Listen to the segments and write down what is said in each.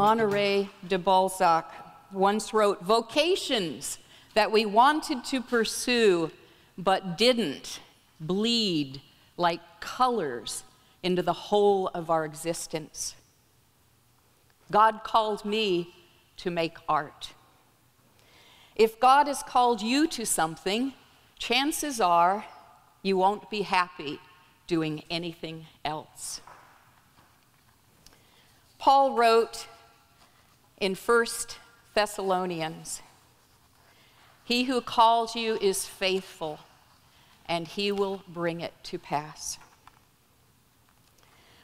Honoré de Balzac once wrote, "Vocations that we wanted to pursue but didn't bleed like colors into the whole of our existence." God called me to make art. If God has called you to something, chances are you won't be happy doing anything else. Paul wrote in 1 Thessalonians, "He who calls you is faithful, and he will bring it to pass."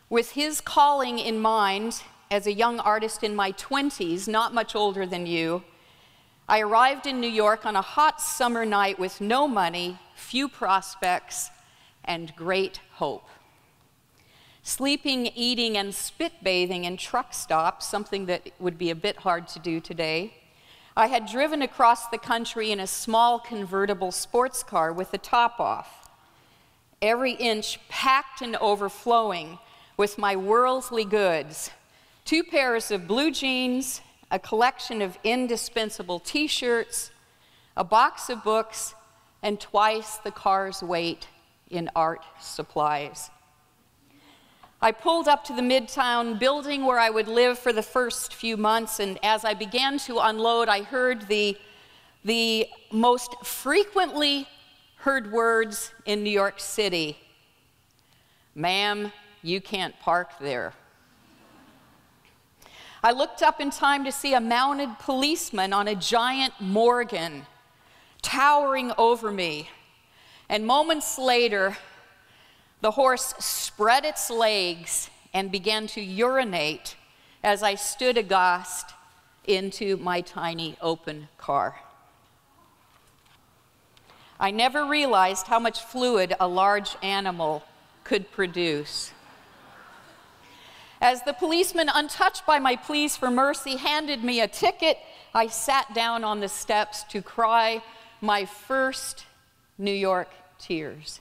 With his calling in mind, as a young artist in my 20s, not much older than you, I arrived in New York on a hot summer night with no money, few prospects, and great hope. Sleeping, eating, and spit bathing in truck stops, something that would be a bit hard to do today, I had driven across the country in a small convertible sports car with the top off, every inch packed and overflowing with my worldly goods: 2 pairs of blue jeans, a collection of indispensable t-shirts, a box of books, and twice the car's weight in art supplies. I pulled up to the Midtown building where I would live for the first few months, and as I began to unload, I heard the most frequently heard words in New York City: "Ma'am, you can't park there." I looked up in time to see a mounted policeman on a giant Morgan towering over me, and moments later, the horse spread its legs and began to urinate as I stood aghast into my tiny open car. I never realized how much fluid a large animal could produce. As the policeman, untouched by my pleas for mercy, handed me a ticket, I sat down on the steps to cry my first New York tears.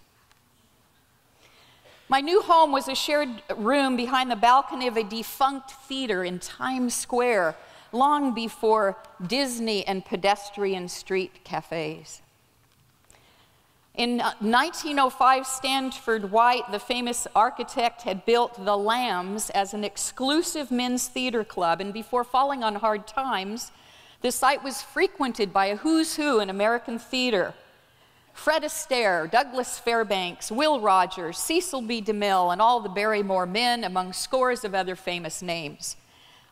My new home was a shared room behind the balcony of a defunct theater in Times Square, long before Disney and pedestrian street cafes. In 1905, Stanford White, the famous architect, had built the Lambs as an exclusive men's theater club, and before falling on hard times, the site was frequented by a who's who in American theater: Fred Astaire, Douglas Fairbanks, Will Rogers, Cecil B. DeMille, and all the Barrymore men, among scores of other famous names.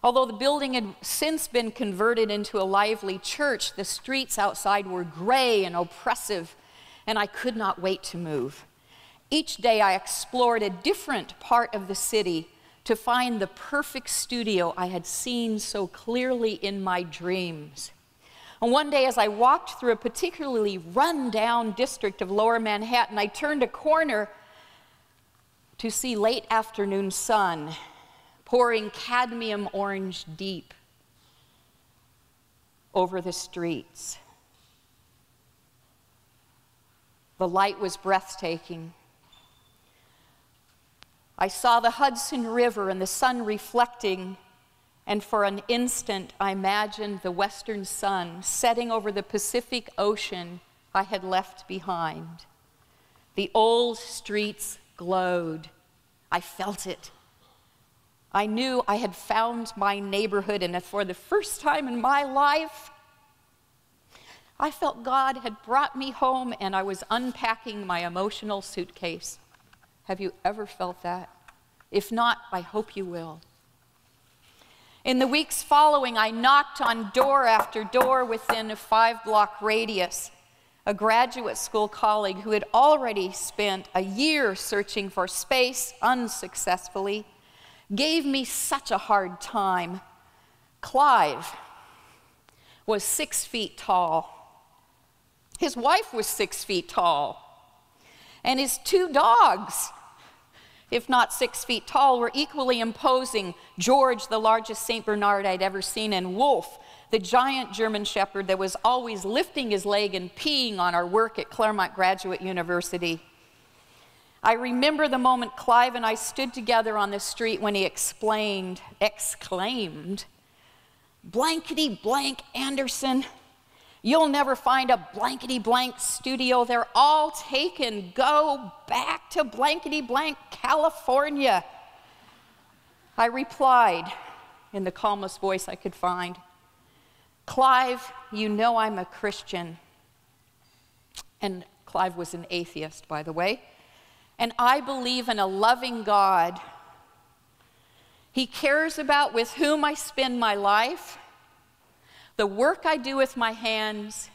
Although the building had since been converted into a lively church, the streets outside were gray and oppressive, and I could not wait to move. Each day I explored a different part of the city to find the perfect studio I had seen so clearly in my dreams. And one day, as I walked through a particularly run-down district of Lower Manhattan, I turned a corner to see late afternoon sun pouring cadmium orange deep over the streets. The light was breathtaking. I saw the Hudson River and the sun reflecting, and for an instant I imagined the western sun setting over the Pacific Ocean I had left behind. The old streets glowed. I felt it. I knew I had found my neighborhood, and for the first time in my life, I felt God had brought me home and I was unpacking my emotional suitcase. Have you ever felt that? If not, I hope you will. In the weeks following, I knocked on door after door within a 5-block radius. A graduate school colleague who had already spent a year searching for space unsuccessfully gave me such a hard time. Clive was 6 feet tall. His wife was 6 feet tall. And his 2 dogs, if not 6 feet tall, were equally imposing. George, the largest St. Bernard I'd ever seen, and Wolf, the giant German shepherd that was always lifting his leg and peeing on our work at Claremont Graduate University. I remember the moment Clive and I stood together on the street when he exclaimed, blankety blank Anderson. You'll never find a blankety blank studio. They're all taken. Go back to blankety blank California. I replied in the calmest voice I could find, Clive, you know I'm a Christian. And Clive was an atheist, by the way. And I believe in a loving God. He cares about with whom I spend my life, the work I do with my hands,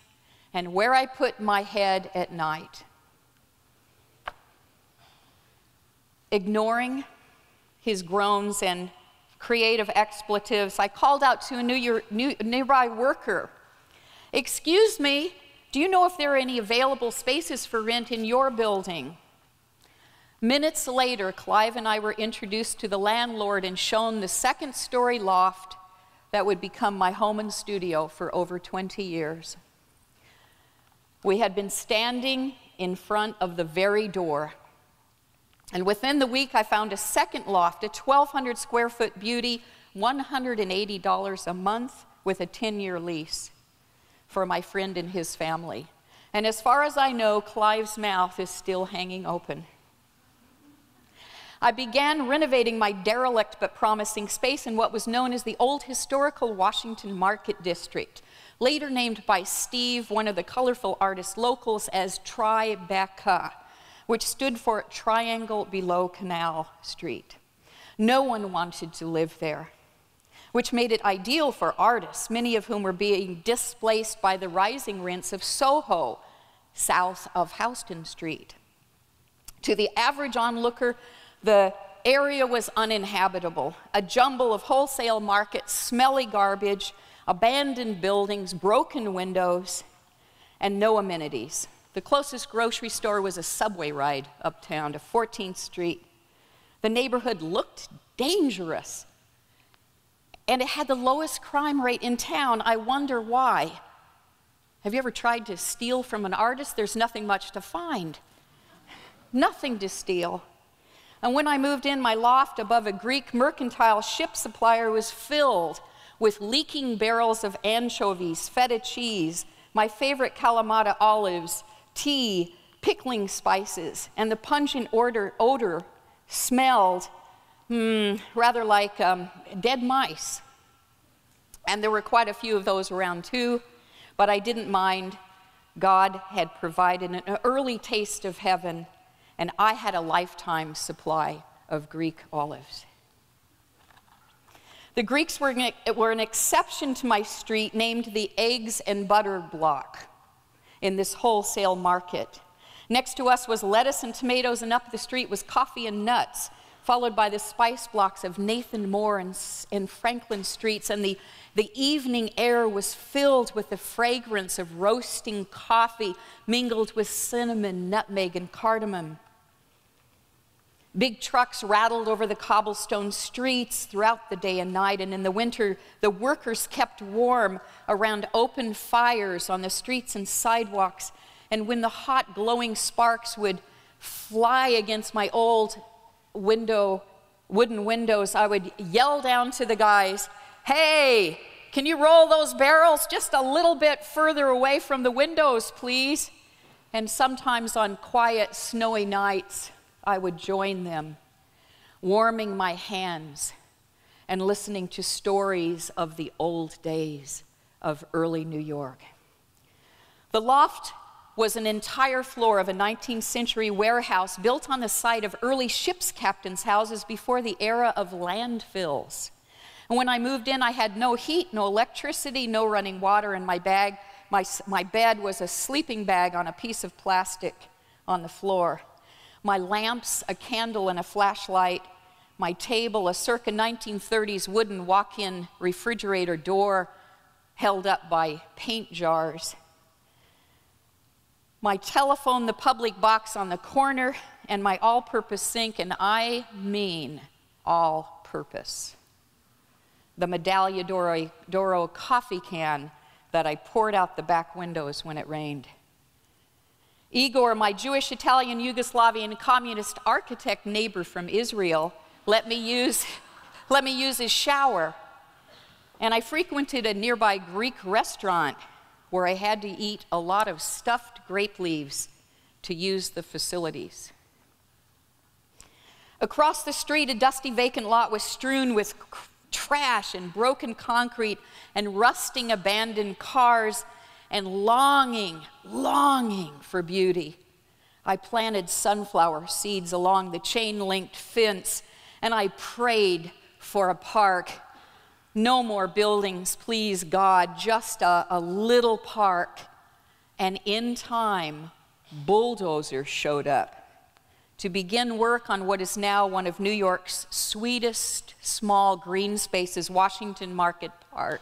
and where I put my head at night. Ignoring his groans and creative expletives, I called out to a nearby worker, "Excuse me, do you know if there are any available spaces for rent in your building?" Minutes later, Clive and I were introduced to the landlord and shown the second-story loft that would become my home and studio for over 20 years. We had been standing in front of the very door. And within the week, I found a second loft, a 1,200 square foot beauty, $180 a month with a 10-year lease for my friend and his family. And as far as I know, Clive's mouth is still hanging open. I began renovating my derelict but promising space in what was known as the Old Historical Washington Market District, later named by Steve, one of the colorful artist locals, as Tribeca, which stood for Triangle Below Canal Street. No one wanted to live there, which made it ideal for artists, many of whom were being displaced by the rising rents of Soho, south of Houston Street. To the average onlooker, the area was uninhabitable, a jumble of wholesale markets, smelly garbage, abandoned buildings, broken windows, and no amenities. The closest grocery store was a subway ride uptown to 14th Street. The neighborhood looked dangerous, and it had the lowest crime rate in town. I wonder why. Have you ever tried to steal from an artist? There's nothing much to find. Nothing to steal. And when I moved in, my loft above a Greek mercantile ship supplier was filled with leaking barrels of anchovies, feta cheese, my favorite Kalamata olives, tea, pickling spices, and the pungent odor smelled rather like dead mice. And there were quite a few of those around too, but I didn't mind. God had provided an early taste of heaven, and I had a lifetime supply of Greek olives. The Greeks were an exception to my street, named the eggs and butter block in this wholesale market. Next to us was lettuce and tomatoes, and up the street was coffee and nuts, followed by the spice blocks of Nathan Moore and Franklin streets, and the evening air was filled with the fragrance of roasting coffee mingled with cinnamon, nutmeg, and cardamom. Big trucks rattled over the cobblestone streets throughout the day and night, and in the winter, the workers kept warm around open fires on the streets and sidewalks, and when the hot, glowing sparks would fly against my old wooden windows, I would yell down to the guys, "Hey, can you roll those barrels just a little bit further away from the windows, please?" And sometimes on quiet, snowy nights, I would join them, warming my hands and listening to stories of the old days of early New York. The loft was an entire floor of a 19th century warehouse built on the site of early ship's captains' houses before the era of landfills. And when I moved in, I had no heat, no electricity, no running water, and my bed was a sleeping bag on a piece of plastic on the floor. My lamps, a candle, and a flashlight. My table, a circa 1930s wooden walk-in refrigerator door held up by paint jars. My telephone, the public box on the corner, and my all-purpose sink, and I mean all-purpose. The Medaglia d'Oro coffee can that I poured out the back windows when it rained. Igor, my Jewish, Italian, Yugoslavian, communist architect neighbor from Israel, let me use his shower. And I frequented a nearby Greek restaurant where I had to eat a lot of stuffed grape leaves to use the facilities. Across the street, a dusty vacant lot was strewn with trash and broken concrete and rusting abandoned cars and longing for beauty. I planted sunflower seeds along the chain-linked fence, and I prayed for a park. No more buildings, please God, just a little park. And in time, bulldozers showed up to begin work on what is now one of New York's sweetest small green spaces, Washington Market Park.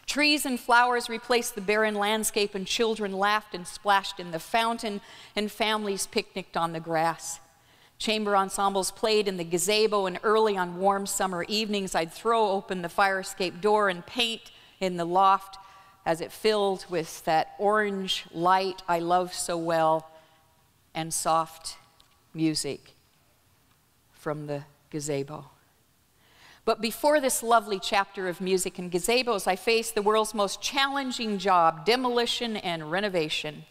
Trees and flowers replaced the barren landscape, and children laughed and splashed in the fountain, and families picnicked on the grass. Chamber ensembles played in the gazebo, and early on warm summer evenings, I'd throw open the fire escape door and paint in the loft as it filled with that orange light I love so well, and soft music from the gazebo. But before this lovely chapter of music and gazebos, I faced the world's most challenging job, demolition and renovation.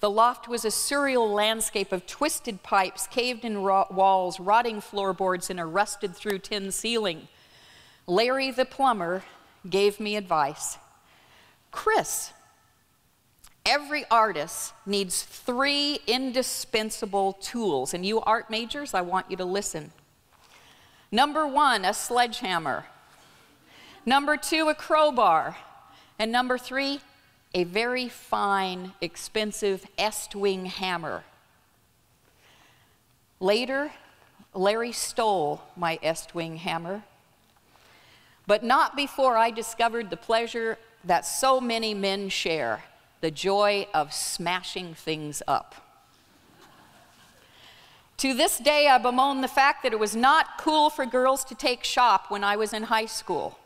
The loft was a surreal landscape of twisted pipes, caved-in walls, rotting floorboards, and a rusted-through tin ceiling. Larry the plumber gave me advice. Chris, every artist needs 3 indispensable tools, and you art majors, I want you to listen. Number 1, a sledgehammer. Number 2, a crowbar. And number 3, a very fine, expensive Est-wing hammer. Later, Larry stole my Est-wing hammer, but not before I discovered the pleasure that so many men share, the joy of smashing things up. To this day, I bemoan the fact that it was not cool for girls to take shop when I was in high school.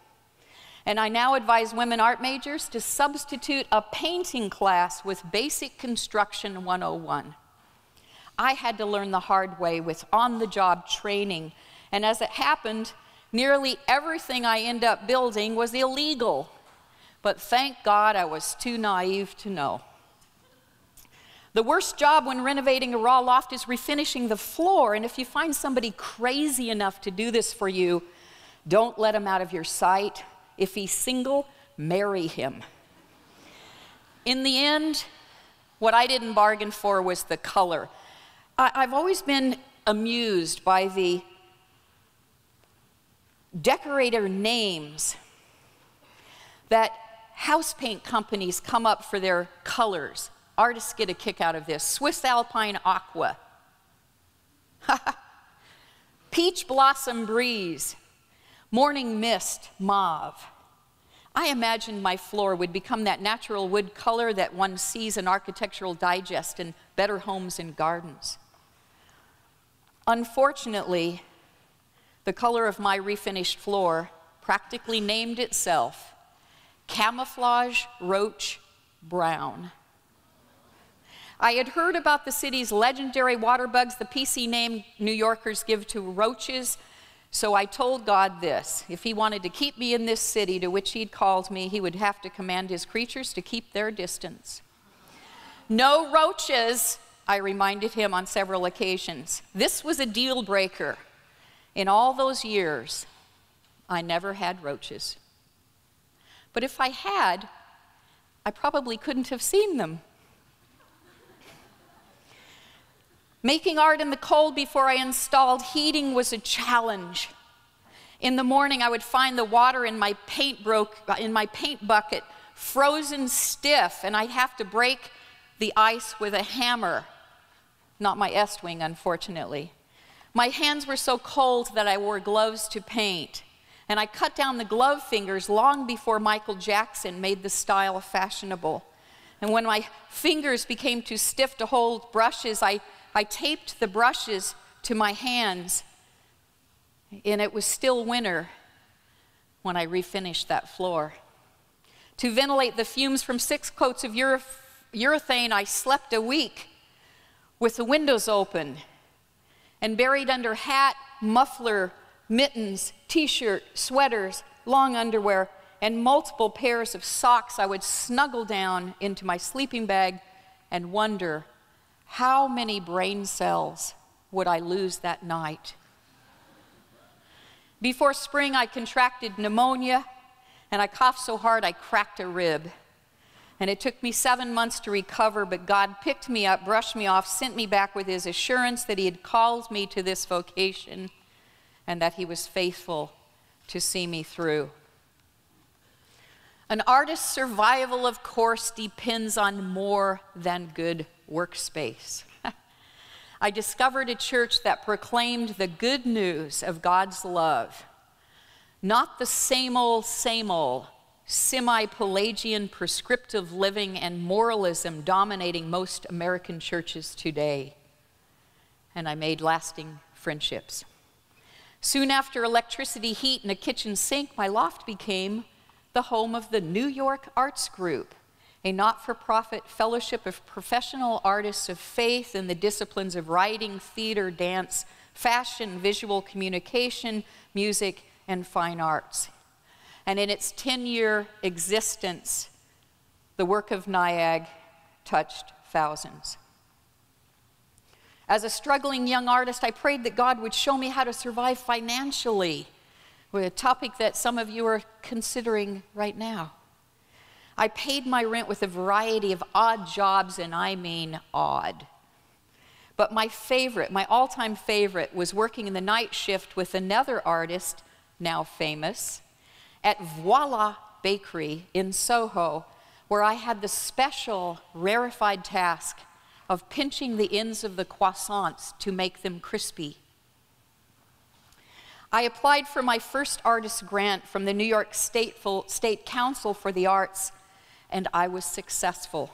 And I now advise women art majors to substitute a painting class with Basic Construction 101. I had to learn the hard way with on-the-job training, and as it happened, nearly everything I ended up building was illegal. But thank God I was too naive to know. The worst job when renovating a raw loft is refinishing the floor, and if you find somebody crazy enough to do this for you, don't let him out of your sight. If he's single, marry him. In the end, what I didn't bargain for was the color. I've always been amused by the decorator names that house paint companies come up for their colors. Artists get a kick out of this. Swiss Alpine Aqua. Peach Blossom Breeze. Morning Mist Mauve. I imagined my floor would become that natural wood color that one sees in Architectural Digest and Better Homes and Gardens. Unfortunately, the color of my refinished floor practically named itself Camouflage Roach Brown. I had heard about the city's legendary water bugs, the PC name New Yorkers give to roaches, so I told God this: if he wanted to keep me in this city to which he'd called me, he would have to command his creatures to keep their distance. No roaches, I reminded him on several occasions. This was a deal breaker. In all those years, I never had roaches. But if I had, I probably couldn't have seen them. Making art in the cold before I installed heating was a challenge. In the morning, I would find the water in my paint bucket frozen stiff, and I'd have to break the ice with a hammer. Not my Est-wing, unfortunately. My hands were so cold that I wore gloves to paint, and I cut down the glove fingers long before Michael Jackson made the style fashionable. And when my fingers became too stiff to hold brushes, I taped the brushes to my hands, and it was still winter when I refinished that floor. To ventilate the fumes from 6 coats of urethane, I slept a week with the windows open and buried under hat, muffler, mittens, t-shirt, sweaters, long underwear, and multiple pairs of socks, I would snuggle down into my sleeping bag and wonder, how many brain cells would I lose that night? Before spring, I contracted pneumonia, and I coughed so hard I cracked a rib. And it took me 7 months to recover, but God picked me up, brushed me off, sent me back with his assurance that he had called me to this vocation and that he was faithful to see me through. An artist's survival, of course, depends on more than good workspace. I discovered a church that proclaimed the good news of God's love, not the same old, semi-Pelagian prescriptive living and moralism dominating most American churches today. And I made lasting friendships. Soon after electricity, heat, and a kitchen sink, my loft became the home of the New York Arts Group, a not-for-profit fellowship of professional artists of faith in the disciplines of writing, theater, dance, fashion, visual communication, music, and fine arts. And in its 10-year existence, the work of NIAG touched thousands. As a struggling young artist, I prayed that God would show me how to survive financially, with a topic that some of you are considering right now. I paid my rent with a variety of odd jobs, and I mean odd. But my favorite, my all-time favorite, was working in the night shift with another artist, now famous, at Voila Bakery in Soho, where I had the special, rarefied task of pinching the ends of the croissants to make them crispy. I applied for my first artist grant from the New York State Council for the Arts, and I was successful.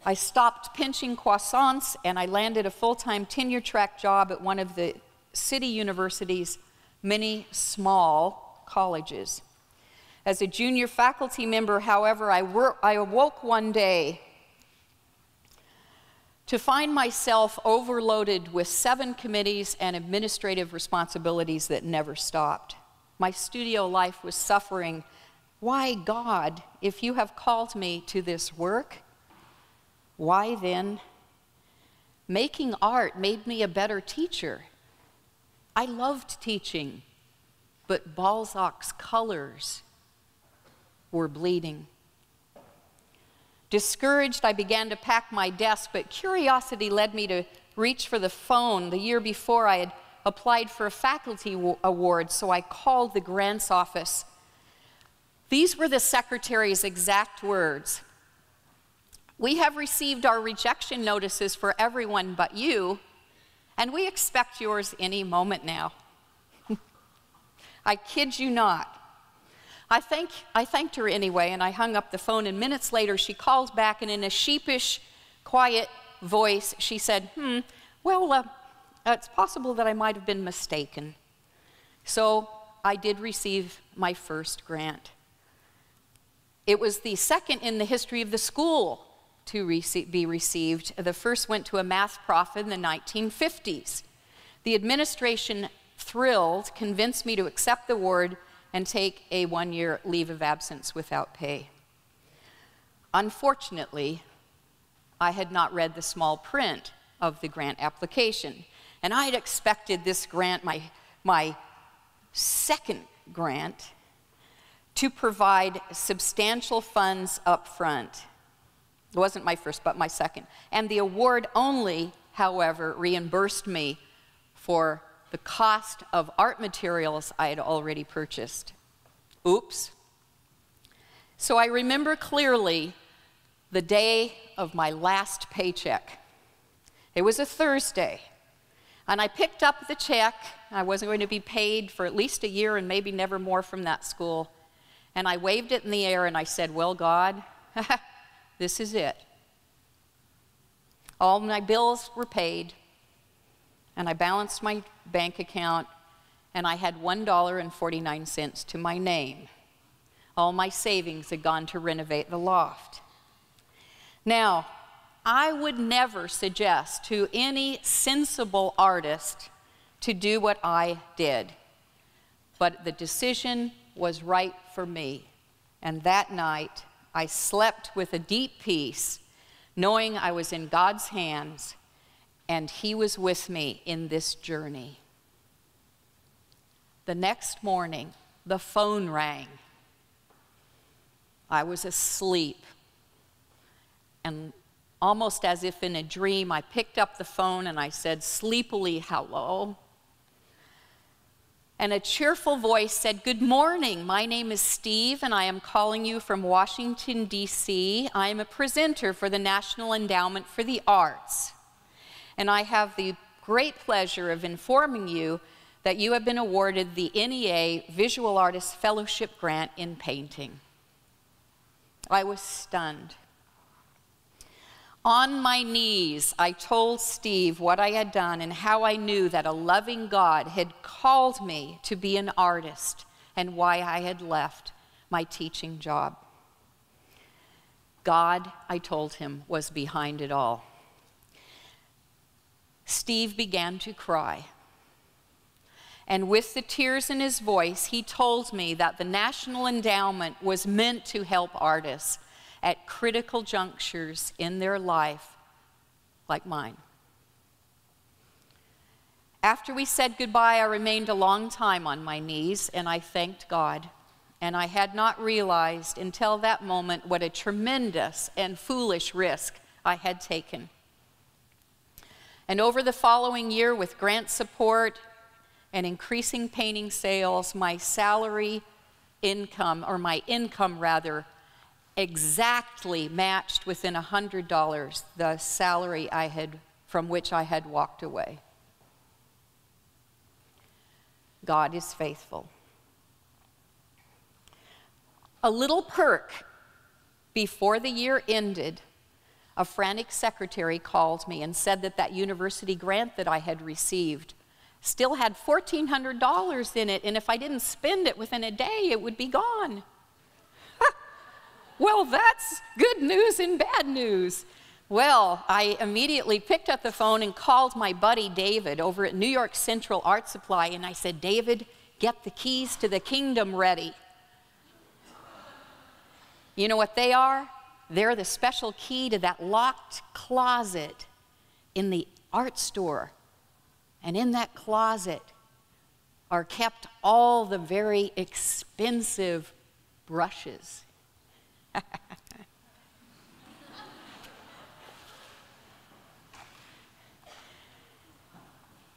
I stopped pinching croissants, and I landed a full-time tenure-track job at one of the city university's many small colleges. As a junior faculty member, however, I awoke one day to find myself overloaded with 7 committees and administrative responsibilities that never stopped. My studio life was suffering. Why, God, if you have called me to this work, why then? Making art made me a better teacher. I loved teaching, but Balzac's colors were bleeding. Discouraged, I began to pack my desk, but curiosity led me to reach for the phone. The year before, I had applied for a faculty award, so I called the grants office. These were the secretary's exact words. "We have received our rejection notices for everyone but you, and we expect yours any moment now." I kid you not. I thanked her anyway, and I hung up the phone, and minutes later she called back, and in a sheepish, quiet voice, she said, well, it's possible that I might have been mistaken. So I did receive my first grant. It was the second in the history of the school to be received. The first went to a math prof in the 1950s. The administration, thrilled, convinced me to accept the award and take a 1-year leave of absence without pay. Unfortunately, I had not read the small print of the grant application, and I had expected this grant, my second grant, to provide substantial funds up front. It wasn't my first, but my second. And the award only, however, reimbursed me for the cost of art materials I had already purchased. Oops. So I remember clearly the day of my last paycheck. It was a Thursday, and I picked up the check. I wasn't going to be paid for at least a year and maybe never more from that school. And I waved it in the air and I said, "Well, God, this is it." All my bills were paid, and I balanced my bank account, and I had $1.49 to my name. All my savings had gone to renovate the loft. Now, I would never suggest to any sensible artist to do what I did, but the decision was right for me. And that night, I slept with a deep peace, knowing I was in God's hands and He was with me in this journey. The next morning, the phone rang. I was asleep, and almost as if in a dream, I picked up the phone and I said sleepily, "Hello." And a cheerful voice said, "Good morning, my name is Steve, and I am calling you from Washington, D.C. I am a presenter for the National Endowment for the Arts, and I have the great pleasure of informing you that you have been awarded the NEA Visual Artist Fellowship Grant in Painting." I was stunned. On my knees, I told Steve what I had done and how I knew that a loving God had called me to be an artist and why I had left my teaching job. God, I told him, was behind it all. Steve began to cry. And with the tears in his voice, he told me that the National Endowment was meant to help artists at critical junctures in their life, like mine. After we said goodbye, I remained a long time on my knees, and I thanked God. And I had not realized until that moment what a tremendous and foolish risk I had taken. And over the following year, with grant support and increasing painting sales, my income rather, exactly matched within $100 the salary from which I had walked away. God is faithful. A little perk before the year ended, a frantic secretary called me and said that university grant that I had received still had $1,400 in it, and if I didn't spend it within a day, it would be gone. Well, that's good news and bad news. Well, I immediately picked up the phone and called my buddy David over at New York Central Art Supply, and I said, "David, get the keys to the kingdom ready." You know what they are? They're the special key to that locked closet in the art store. And in that closet are kept all the very expensive brushes.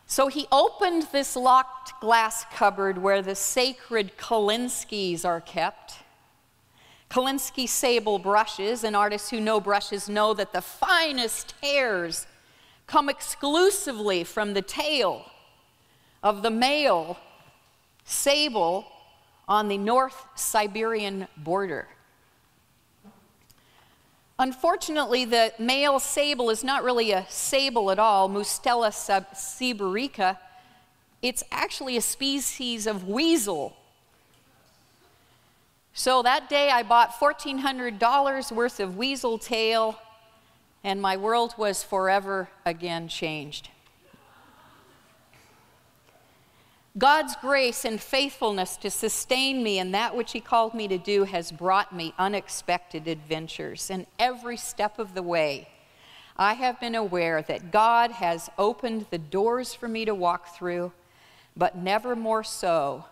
So he opened this locked glass cupboard where the sacred Kolinskis are kept. Kolinsky sable brushes, and artists who know brushes know that the finest hairs come exclusively from the tail of the male sable on the North Siberian border. Unfortunately, the male sable is not really a sable at all, Mustela siberica. It's actually a species of weasel. So that day I bought $1,400 worth of weasel tail, and my world was forever again changed. God's grace and faithfulness to sustain me in that which He called me to do has brought me unexpected adventures. And every step of the way, I have been aware that God has opened the doors for me to walk through, but never more so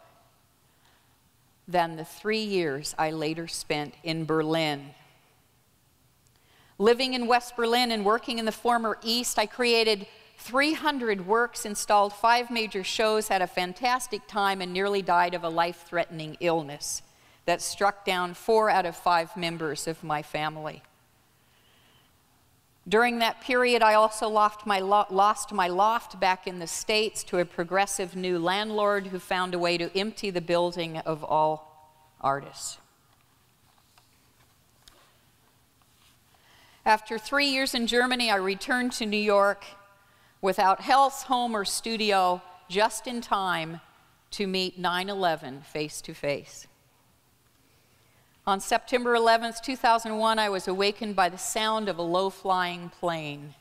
than the 3 years I later spent in Berlin. Living in West Berlin and working in the former East, I created 300 works, installed 5 major shows, had a fantastic time, and nearly died of a life-threatening illness that struck down 4 out of 5 members of my family. During that period, I also lost my loft back in the States to a progressive new landlord who found a way to empty the building of all artists. After 3 years in Germany, I returned to New York without health, home, or studio, just in time to meet 9/11 face to face. On September 11th, 2001, I was awakened by the sound of a low-flying plane.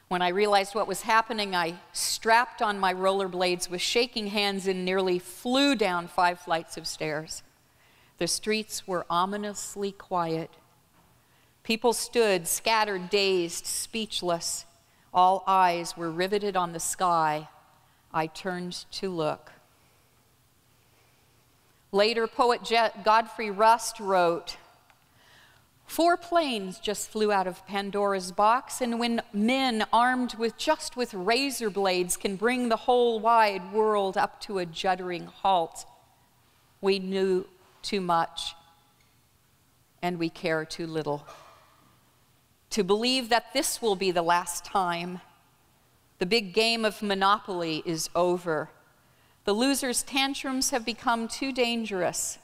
When I realized what was happening, I strapped on my rollerblades with shaking hands and nearly flew down 5 flights of stairs. The streets were ominously quiet. People stood, scattered, dazed, speechless. All eyes were riveted on the sky. I turned to look. Later, poet Godfrey Rust wrote, "4 planes just flew out of Pandora's box, and when men armed just with razor blades can bring the whole wide world up to a juddering halt, we knew too much, and we care too little. To believe that this will be the last time. The big game of Monopoly is over. The loser's tantrums have become too dangerous.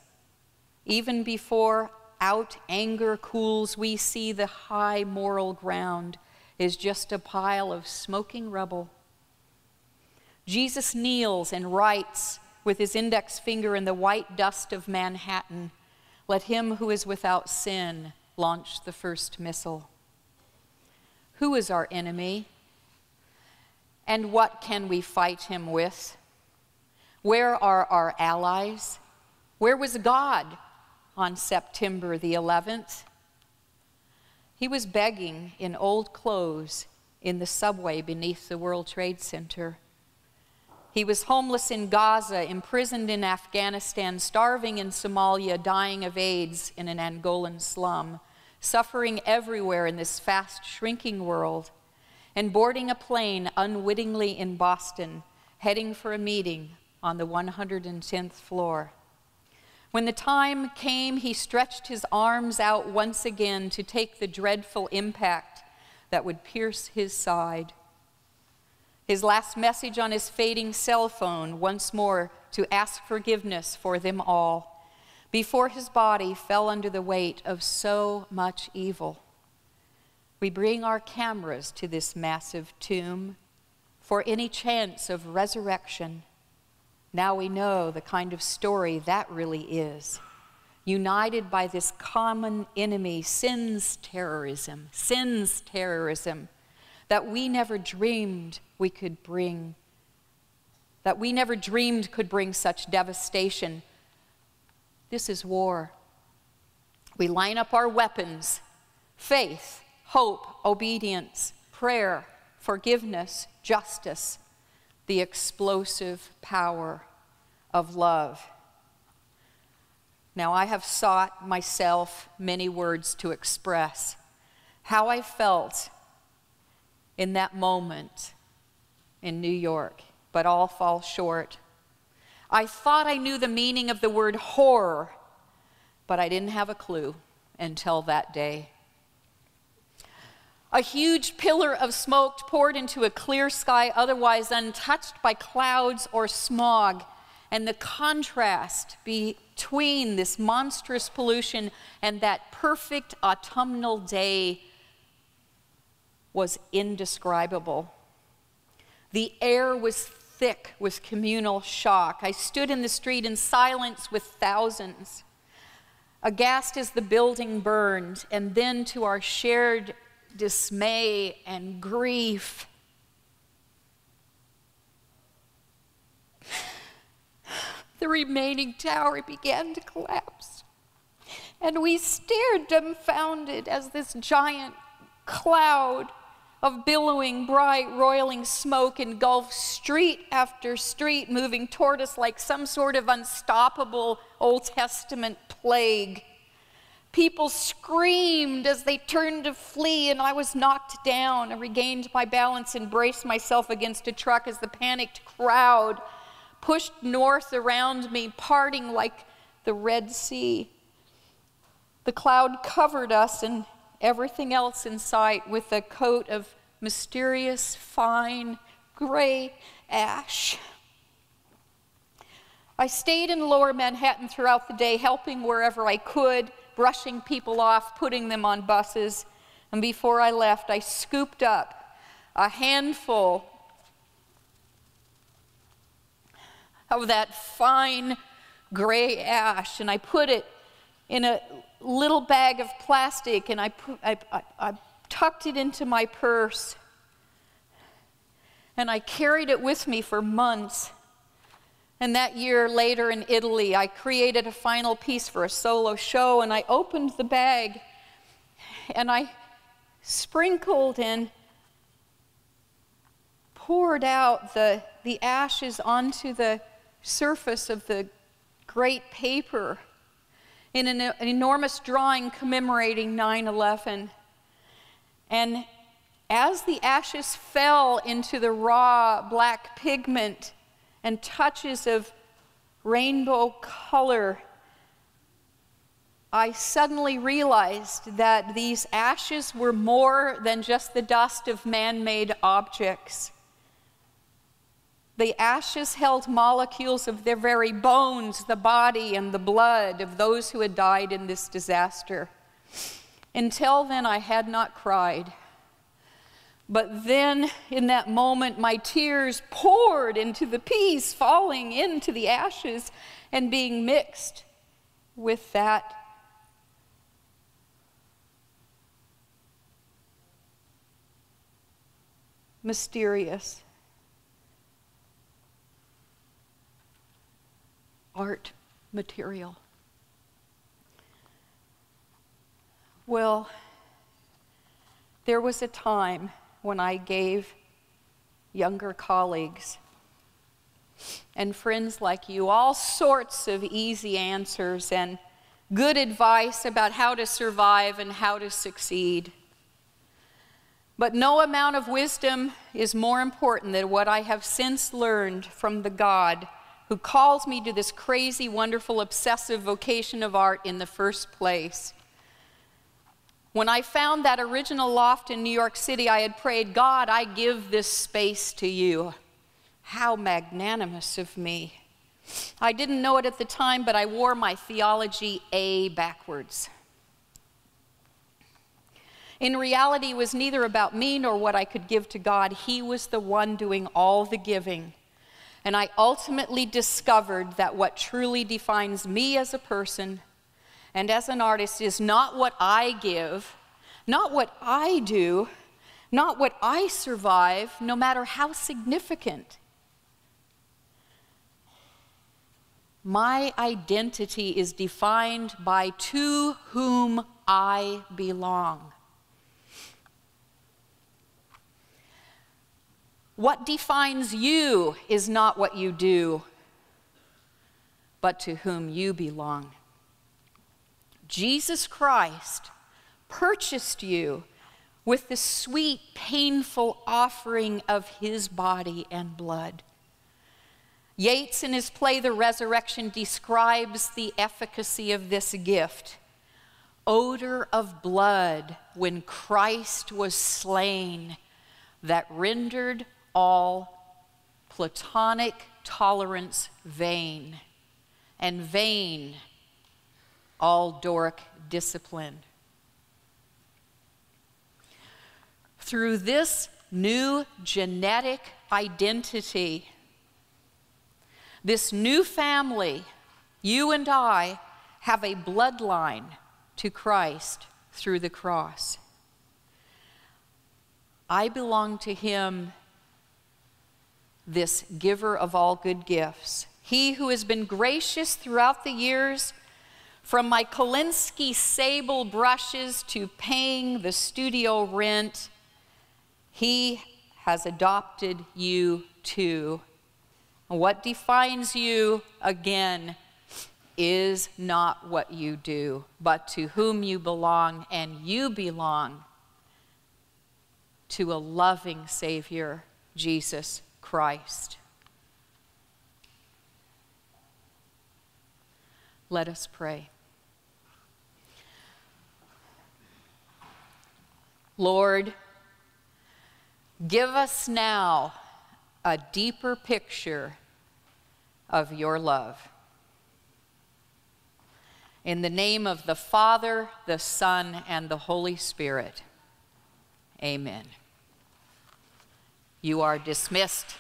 Even before out anger cools, we see the high moral ground is just a pile of smoking rubble. Jesus kneels and writes with his index finger in the white dust of Manhattan, 'Let him who is without sin launch the first missile.' Who is our enemy? And what can we fight him with? Where are our allies? Where was God on September the 11th? He was begging in old clothes in the subway beneath the World Trade Center. He was homeless in Gaza, imprisoned in Afghanistan, starving in Somalia, dying of AIDS in an Angolan slum, suffering everywhere in this fast-shrinking world, and boarding a plane unwittingly in Boston, heading for a meeting on the 110th floor. When the time came, he stretched his arms out once again to take the dreadful impact that would pierce his side. His last message on his fading cell phone, once more to ask forgiveness for them all, before his body fell under the weight of so much evil. We bring our cameras to this massive tomb for any chance of resurrection. Now we know the kind of story that really is. United by this common enemy, sin's terrorism, that we never dreamed could bring such devastation. This is war. We line up our weapons: faith, hope, obedience, prayer, forgiveness, justice, the explosive power of love. Now, I have sought myself many words to express how I felt in that moment in New York, but all fall short. I thought I knew the meaning of the word horror, but I didn't have a clue until that day. A huge pillar of smoke poured into a clear sky, otherwise untouched by clouds or smog, and the contrast between this monstrous pollution and that perfect autumnal day was indescribable. The air was thick with communal shock. I stood in the street in silence with thousands, aghast as the building burned, and then to our shared dismay and grief, the remaining tower began to collapse, and we stared dumbfounded as this giant cloud of billowing, bright, roiling smoke engulfed street after street, moving toward us like some sort of unstoppable Old Testament plague. People screamed as they turned to flee, and I was knocked down. I regained my balance and braced myself against a truck as the panicked crowd pushed north around me, parting like the Red Sea. The cloud covered us and everything else in sight with a coat of mysterious, fine, gray ash. I stayed in Lower Manhattan throughout the day, helping wherever I could, brushing people off, putting them on buses. And before I left, I scooped up a handful of that fine gray ash, and I put it in a little bag of plastic, and I tucked it into my purse, and I carried it with me for months. And that year later in Italy, I created a final piece for a solo show, and I opened the bag and I sprinkled and poured out the ashes onto the surface of the great paper in an enormous drawing commemorating 9/11. And as the ashes fell into the raw black pigment and touches of rainbow color, I suddenly realized that these ashes were more than just the dust of man-made objects. The ashes held molecules of their very bones, the body and the blood of those who had died in this disaster. Until then, I had not cried. But then, in that moment, my tears poured into the piece, falling into the ashes and being mixed with that mysterious art material. Well, there was a time when I gave younger colleagues and friends like you all sorts of easy answers and good advice about how to survive and how to succeed. But no amount of wisdom is more important than what I have since learned from the God who calls me to this crazy, wonderful, obsessive vocation of art in the first place. When I found that original loft in New York City, I had prayed, God, I give this space to you. How magnanimous of me. I didn't know it at the time, but I wore my theology A backwards. In reality, it was neither about me nor what I could give to God. He was the one doing all the giving. And I ultimately discovered that what truly defines me as a person and as an artist is not what I give, not what I do, not what I survive, no matter how significant. My identity is defined by to whom I belong. What defines you is not what you do, but to whom you belong. Jesus Christ purchased you with the sweet, painful offering of his body and blood. Yeats, in his play The Resurrection, describes the efficacy of this gift. Odor of blood when Christ was slain, that rendered all platonic tolerance vain, and vain all Doric discipline. Through this new genetic identity, this new family, you and I have a bloodline to Christ through the cross. I belong to him, this giver of all good gifts. He who has been gracious throughout the years, from my Kolinsky sable brushes to paying the studio rent, he has adopted you too. What defines you, again, is not what you do, but to whom you belong, and you belong to a loving Savior, Jesus Christ. Let us pray. Lord, give us now a deeper picture of your love. In the name of the Father, the Son, and the Holy Spirit, amen. You are dismissed.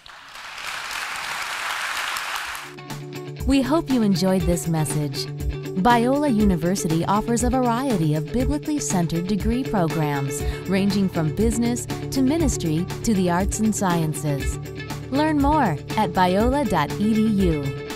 We hope you enjoyed this message. Biola University offers a variety of biblically centered degree programs, ranging from business to ministry to the arts and sciences. Learn more at biola.edu.